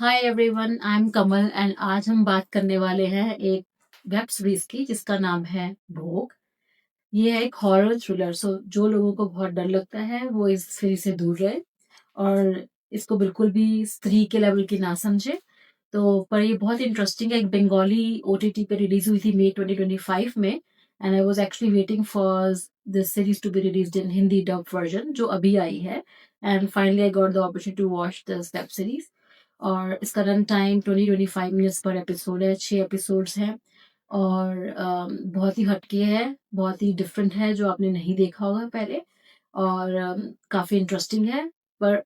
Hi everyone, I am Kamal and आज हम बात करने वाले हैं एक वेब सीरीज की जिसका नाम है भोग। ये है एक हॉरर थ्रिलर। जो लोगों को बहुत डर लगता है वो इस सीरीज से दूर रहे और इसको बिल्कुल भी स्त्री के लेवल की ना समझे। तो पर ये बहुत इंटरेस्टिंग है। एक बंगाली ओटीटी पे रिलीज हुई थी मई 2025 में and I was actually waiting for this series to be released in Hindi dub version जो अभी आई है। And finally I got the opportunity to watch this web series. और इसका रन टाइम 20-25 मिनट्स पर एपिसोड है, 6 एपिसोड्स हैं। और बहुत ही हटके है, बहुत ही डिफरेंट है जो आपने नहीं देखा होगा पहले। और काफ़ी इंटरेस्टिंग है। पर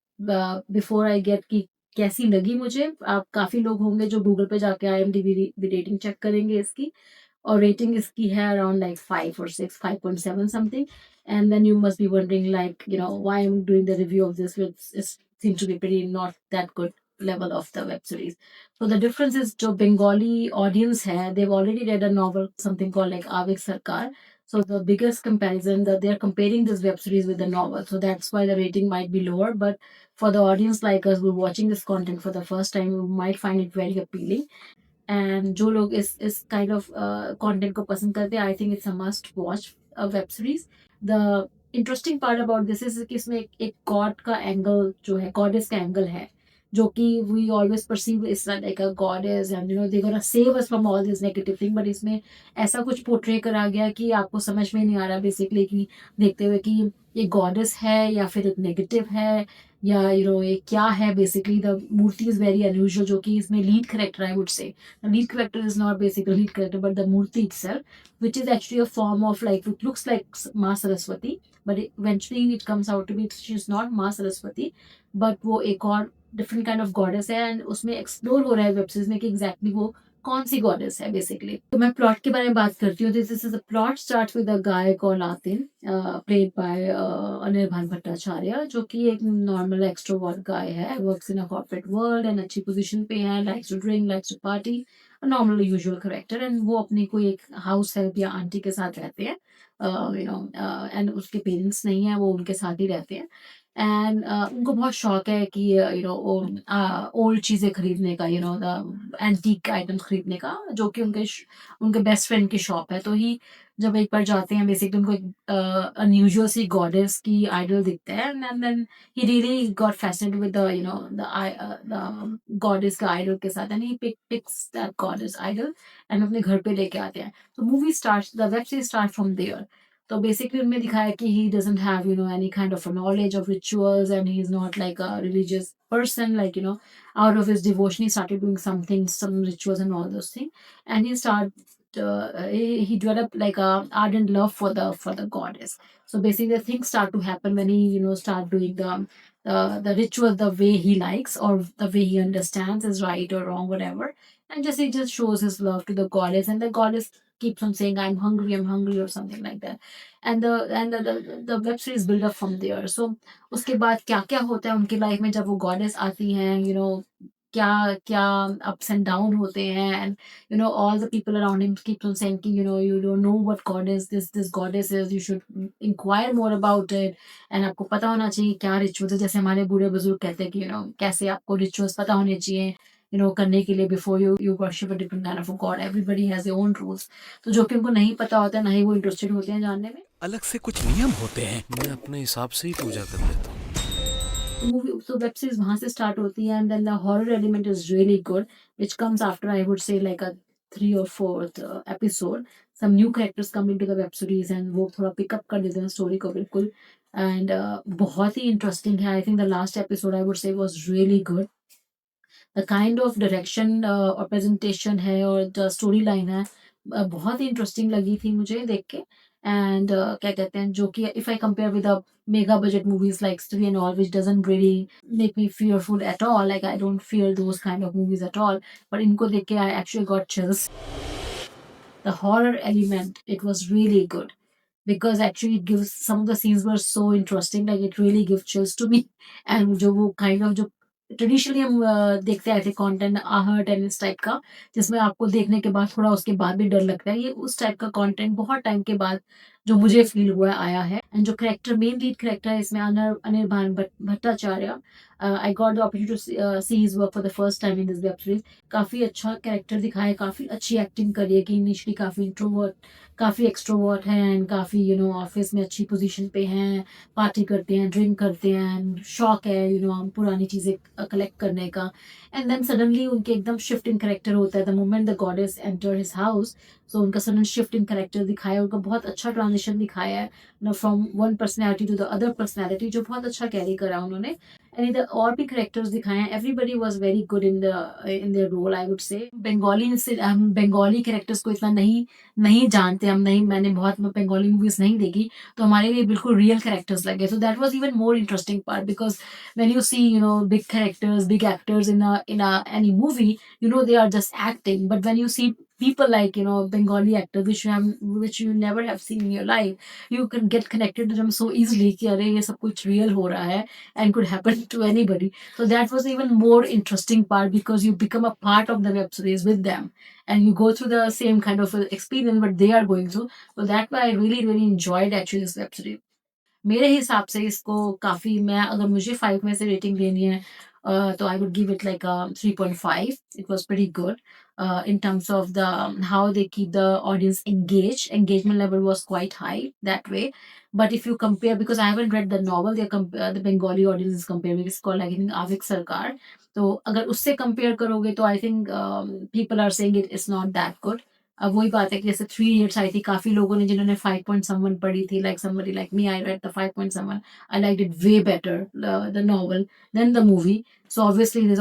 बिफोर आई गेट कि कैसी लगी मुझे, आप काफ़ी लोग होंगे जो गूगल पे जाके IMDb रेटिंग चेक करेंगे इसकी। और रेटिंग इसकी है अराउंड लाइक 5 और 6, 5.7 something. And then you must be wondering like why I am doing the review of this, which is seems to be pretty not that good level of the web series. So the difference is जो Bengali audience है, they've already read a novel, something called like Avik Sarkar. So the biggest comparison that they're comparing this web series with the novel. So that's why the rating might be lower. But for the audience like us who are watching this content for the first time, we might find it very appealing. And जो लोग इस kind of content को पसंद करते हैं, I think it's a must watch web series. The interesting part about this is कि इसमें एक गॉड का एंगल जो है, गॉडेस का एंगल है, जो कि we always perceive is like a goddess and they gonna save us from all this negative thing. But इसमें ऐसा कुछ पोर्ट्रे करा गया कि आपको समझ में नहीं आ रहा बेसिकली कि देखते हुए कि ये गॉडेस है या फिर एक नेगेटिव है, या ये क्या है। Basically the murti is very unusual, जो कि इसमें lead character I would say. The lead character is not basically lead character, but the Murti itself, which is actually a form of like, it looks like Ma Saraswati, but eventually it comes out to be she's not Ma Saraswati, but वो एक और different kind of goddess है। and उसमें explore हो रहा है web series में कि exactly वो कौन सी गॉडेस है बेसिकली। तो मैं प्लॉट के बारे में बात करती हूँ। This is a plot start with a guy called Aatin, played by Anirban Bhattacharya, जो कि एक नॉर्मल एक्सट्रोवर्ट गाय है, works in a corporate world and अच्छी पोजीशन पे है, likes to drink, likes to party, normal usual character. And वो अपनी कोई एक हाउस हेल्प या आंटी के साथ रहते हैं, एंड उसके पेरेंट्स नहीं है, वो उनके साथ ही रहते हैं। एंड उनको बहुत शौक है कि ओल्ड चीज़ें खरीदने का, द एंटीक आइटम्स खरीदने का, जो कि उनके बेस्ट फ्रेंड की शॉप है। तो ही जब एक बार जाते हैं, बेसिकली उनको एक अनयूजुअल सी गॉडेस की आइडल दिखता है। And then he really got fascinated with the goddess का आइडल के साथ, and he picks that goddess idol and अपने घर पे लेके आते हैं। तो movie start the web series start from there. तो बेसिकली उनमें दिखाया कि he doesn't have any kind of knowledge of rituals and he is not like a religious person, like out of his devotion he started doing something, some rituals and all those things. And he developed like a ardent love for the goddess. So basically the things start to happen when he start doing the ritual the way he likes, or the way he understands is right or wrong, whatever. And he just shows his love to the goddess, and the goddess keeps on saying, I'm hungry, or something like that. And the web series build up from there. So उसके बाद क्या-क्या होता है उनकी life में जब वो goddess आती हैं, क्या-क्या अप्स एंड डाउन होते हैं। And all the people around him keeps on saying कि you don't know what goddess this goddess is, you should inquire more about it. And आपको पता होना चाहिए क्या रिचुअल्स है। जैसे हमारे बूढ़े-बुजुर्ग कहते हैं कि कैसे आपको रिचुअल्स पता होने चाहिए करने के लिए, before you worship a different kind of a God, everybody has their own rules. तो जो कि उनको नहीं पता होता है, ना ही वो इंटरेस्टेड होते हैं जानने में। अलग से कुछ नियम होते हैं। मैं अपने हिसाब से ही पूजा कर लेता हूँ। So web series वहाँ से start होती है, and then the horror element is really good, which comes after, I would say, like a 3 or 4th episode. Some new characters come into the web series and वो थोड़ा pick up कर देते हैं story को बिल्कुल। And बहुत ही interesting है। I think the last episode I would say was really good. The kind of direction और presentation है और the storyline है, बहुत ही इंटरेस्टिंग लगी थी मुझे देख के। एंड क्या कहते हैं, जो कि if I compare with a mega budget movies like Stree and all, which doesn't really make me fearful at all, like I don't fear those kind of movies at all, but इनको देख के I actually got chills. The horror element, it was really good, because actually it gives, some of the scenes were so interesting, like it really gives chills to me. And जो वो kind of जो traditionally हम देखते आए थे content, आहट and इस type का, जिसमें आपको देखने के बाद थोड़ा उसके बाद भी डर लगता है, ये उस टाइप का कंटेंट बहुत टाइम के बाद जो मुझे फ़ील हुआ आया है। एंड जो कैरेक्टर मेन लीड कैरेक्टर है इसमें Anirban Bhattacharya, I got the opportunity to see his work for the first time in this web series. काफ़ी अच्छा कैरेक्टर दिखाया है, काफ़ी अच्छी एक्टिंग करी है कि इनिशियली काफ़ी इंट्रोवर्ट, काफ़ी एक्सट्रोवर्ट हैं एंड काफ़ी ऑफ़िस में अच्छी पोज़ीशन पे हैं, पार्टी करते हैं, ड्रिंक करते हैं एंड शौक है पुरानी चीज़ें कलेक्ट करने का। एंड देन सडनली उनके एकदम शिफ्ट इन कैरेक्टर होता है the moment the goddess enter his house. So उनका सडन शिफ्ट इन कैरेक्टर दिखाया है, उनका बहुत अच्छा ट्रांजिशन दिखाया है from one personality to the other personality, जो बहुत अच्छा कैरी करा उन्होंने। एंड इधर और भी कैरेक्टर्स दिखाए हैं, everybody was very good in their role I would say. Bengali से हम बंगाली कैरेक्टर्स को इतना नहीं नहीं जानते, हम नहीं, मैंने बहुत बंगाली मूवीज नहीं देखी, तो हमारे लिए बिल्कुल रियल कैरेक्टर्स लगे। So that was even more interesting part because when you see big characters, big actors in a any movie, they are just acting. But when you see people like Bengali actors which you never have seen in your life, you can get connected to them so easily कि अरे ये सब कुछ real हो रहा है and could happen to anybody. So that was even more interesting part because you become a part of the web series with them and you go through the same kind of experience what they are going through. So that why I really really enjoyed actually this web series. मेरे हिसाब से इसको काफ़ी, मैं अगर मुझे 5 में से रेटिंग देनी है तो I would give it like 3.5। It was pretty good in terms of the how they keep the audience engaged. Engagement level was quite high that way. But if you compare, because I haven't read the novel, the Bengali audience is comparing. It's called like I think Avik Sarkar. तो अगर उससे compare करोगे तो I think people are saying it is not that good. अब वही बात है कि जैसे 3 इडियट्स आई थी, काफ़ी लोगों ने जिन्होंने 5 पॉइंट समवन पढ़ी थी, like somebody like me, I read the 5 point someone, I liked it way better the novel than the movie. So obviously this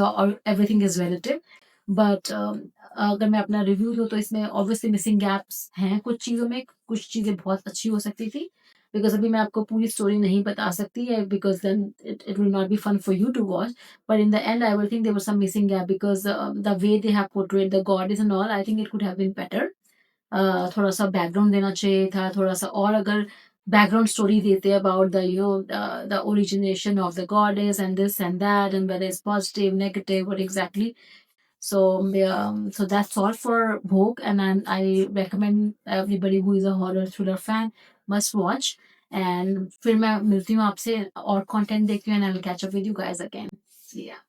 everything is relative. But अगर मैं अपना रिव्यू दूँ तो इसमें ऑब्वियसली मिसिंग गैप्स हैं कुछ चीज़ों में, कुछ चीज़ें बहुत अच्छी हो सकती थी। बिकॉज़ अभी मैं आपको पूरी स्टोरी नहीं बता सकती है because then it will not be fun for you to watch. But in the end, I will think there was some missing gap because the way they have portrayed the goddess and all, I think it could have been better. थोड़ा-सा background देना चाहिए था, थोड़ा-सा और अगर background story देते about the origination of the goddess and this and that and whether it's positive, negative, what exactly. So, so that's all for Bhog, and I recommend everybody who is a horror thriller fan must watch. And फिर मैं मिलती हूँ आपसे और content देखती हूँ and I will catch up with you guys again. See ya.